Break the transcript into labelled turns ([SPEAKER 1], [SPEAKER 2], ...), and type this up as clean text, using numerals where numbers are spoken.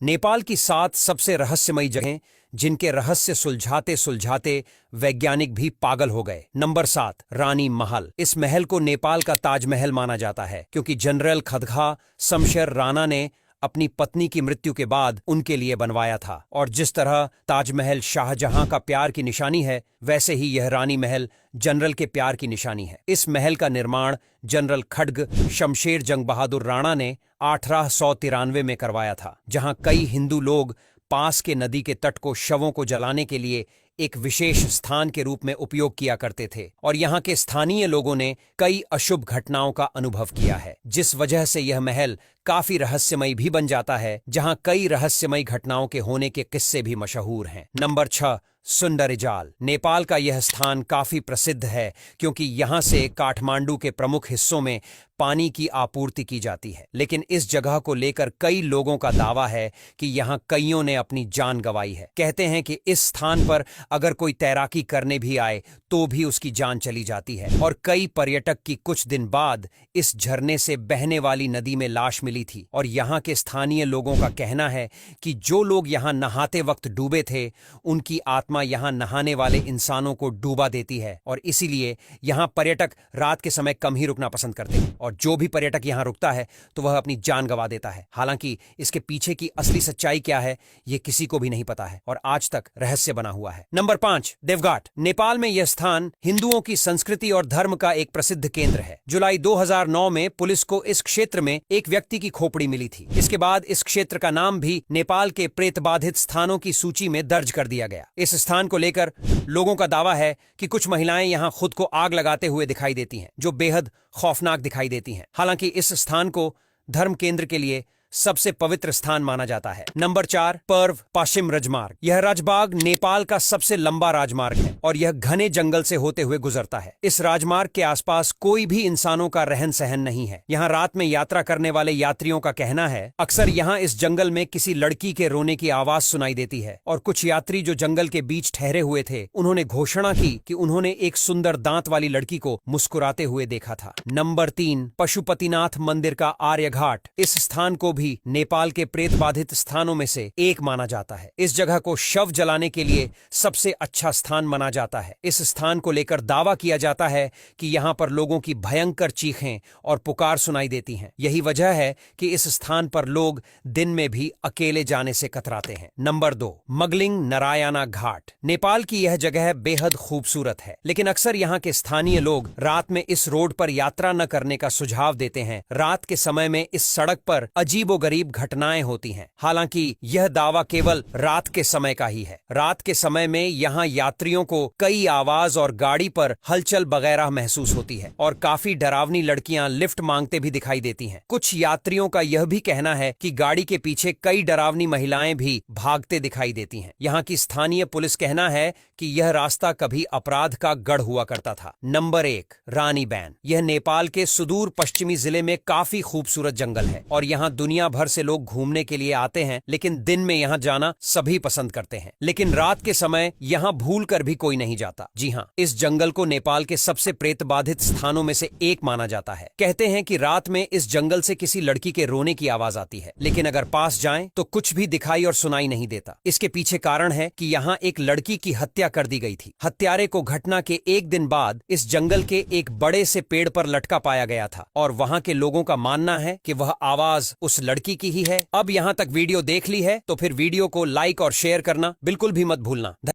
[SPEAKER 1] नेपाल की 7 सबसे रहस्यमयी जगहें जिनके रहस्य सुलझाते सुलझाते वैज्ञानिक भी पागल हो गए। नंबर 7, रानी महल। इस महल को नेपाल का ताजमहल माना जाता है क्योंकि जनरल खदगा शमशेर राणा ने अपनी पत्नी की मृत्यु के बाद उनके लिए बनवाया था। और जिस तरह ताजमहल शाहजहां का प्यार की निशानी है, वैसे ही यह रानी महल जनरल के प्यार की निशानी है। इस महल का निर्माण जनरल खड्ग शमशेर जंग बहादुर राणा ने 1893 में करवाया था, जहां कई हिंदू लोग पास के नदी के तट को शवों को जलाने के लिए एक विशेष स्थान के रूप में उपयोग किया करते थे। और यहाँ के स्थानीय लोगों ने कई अशुभ घटनाओं का अनुभव किया है, जिस वजह से यह महल काफी रहस्यमयी भी बन जाता है, जहां कई रहस्यमयी घटनाओं के होने के किस्से भी मशहूर हैं। नंबर 6, सुंदरीजाल। नेपाल का यह स्थान काफी प्रसिद्ध है क्योंकि यहाँ से काठमांडू के प्रमुख हिस्सों में पानी की आपूर्ति की जाती है। लेकिन इस जगह को लेकर कई लोगों का दावा है कि यहाँ कईयों ने अपनी जान गंवाई है। कहते हैं कि इस स्थान पर अगर कोई तैराकी करने भी आए तो भी उसकी जान चली जाती है। और कई पर्यटक की कुछ दिन बाद इस झरने से बहने वाली नदी में लाश मिली थी। और यहाँ के स्थानीय लोगों का कहना है कि जो लोग यहाँ नहाते वक्त डूबे थे, उनकी आत्मा यहाँ नहाने वाले इंसानों को डूबा देती है। और इसीलिए यहाँ पर्यटक रात के समय कम ही रुकना पसंद करते हैं, और जो भी पर्यटक यहाँ रुकता है तो वह अपनी जान गंवा देता है। हालांकि इसके पीछे की असली सच्चाई क्या है, ये किसी को भी नहीं पता है और आज तक रहस्य बना हुआ है। नंबर 5, देवघाट। नेपाल में यह स्थान हिंदुओं की संस्कृति और धर्म का एक प्रसिद्ध केंद्र है। जुलाई 2009 में पुलिस को इस क्षेत्र में एक व्यक्ति की खोपड़ी मिली थी। इसके बाद इस क्षेत्र का नाम भी नेपाल के प्रेत बाधित स्थानों की सूची में दर्ज कर दिया गया। इस स्थान को लेकर लोगों का दावा है कि कुछ महिलाएं यहाँ खुद को आग लगाते हुए दिखाई देती हैं, जो बेहद खौफनाक दिखाई देती हैं। हालांकि इस स्थान को धर्म केंद्र के लिए सबसे पवित्र स्थान माना जाता है। नंबर 4, पर्व पश्चिम राजमार्ग। यह राजमार्ग नेपाल का सबसे लंबा राजमार्ग है और यह घने जंगल से होते हुए गुजरता है। इस राजमार्ग के आसपास कोई भी इंसानों का रहन सहन नहीं है। यहाँ रात में यात्रा करने वाले यात्रियों का कहना है अक्सर यहाँ इस जंगल में किसी लड़की के रोने की आवाज सुनाई देती है। और कुछ यात्री जो जंगल के बीच ठहरे हुए थे, उन्होंने घोषणा की कि उन्होंने एक सुंदर दांत वाली लड़की को मुस्कुराते हुए देखा था। नंबर 3, पशुपतिनाथ मंदिर का आर्यघाट। इस स्थान को नेपाल के प्रेत बाधित स्थानों में से एक माना जाता है। इस जगह को शव जलाने के लिए सबसे अच्छा स्थान माना जाता है। इस स्थान को लेकर दावा किया जाता है कि यहाँ पर लोगों की भयंकर चीखें और पुकार सुनाई देती हैं। यही वजह है कि इस स्थान पर लोग दिन में भी अकेले जाने से कतराते हैं। नंबर 2, मगलिंग नारायणा घाट। नेपाल की यह जगह बेहद खूबसूरत है, लेकिन अक्सर यहाँ के स्थानीय लोग रात में इस रोड पर यात्रा न करने का सुझाव देते हैं। रात के समय में इस सड़क पर अजीबोगरीब घटनाएं होती हैं। हालांकि यह दावा केवल रात के समय का ही है। रात के समय में यहाँ यात्रियों को कई आवाज और गाड़ी पर हलचल वगैरह महसूस होती है और काफी डरावनी लड़कियां लिफ्ट मांगते भी दिखाई देती हैं। कुछ यात्रियों का यह भी कहना है कि गाड़ी के पीछे कई डरावनी महिलाएं भी भागते दिखाई देती हैं। यहाँ की स्थानीय पुलिस कहना है कि यह रास्ता कभी अपराध का गढ़ हुआ करता था। नंबर 1, रानी बैन। यह नेपाल के सुदूर पश्चिमी जिले में काफी खूबसूरत जंगल है और यहाँ दुनिया भर से लोग घूमने के लिए आते हैं। लेकिन दिन में यहाँ जाना सभी पसंद करते हैं, लेकिन रात के समय यहाँ भूल कर भी कोई नहीं जाता। जी हाँ, इस जंगल को नेपाल के सबसे प्रेत बाधित स्थानों में से एक माना जाता है। कहते हैं कि रात में इस जंगल से किसी लड़की के रोने की आवाज आती है, लेकिन अगर पास जाएं तो कुछ भी दिखाई और सुनाई नहीं देता। इसके पीछे कारण है कि यहाँ एक लड़की की हत्या कर दी गई थी। हत्यारे को घटना के एक दिन बाद इस जंगल के एक बड़े से पेड़ पर लटका पाया गया था और वहाँ के लोगों का मानना है कि वह आवाज उस लड़की की ही है। अब यहाँ तक वीडियो देख ली है तो फिर वीडियो को लाइक और शेयर करना बिल्कुल भी मत भूलना।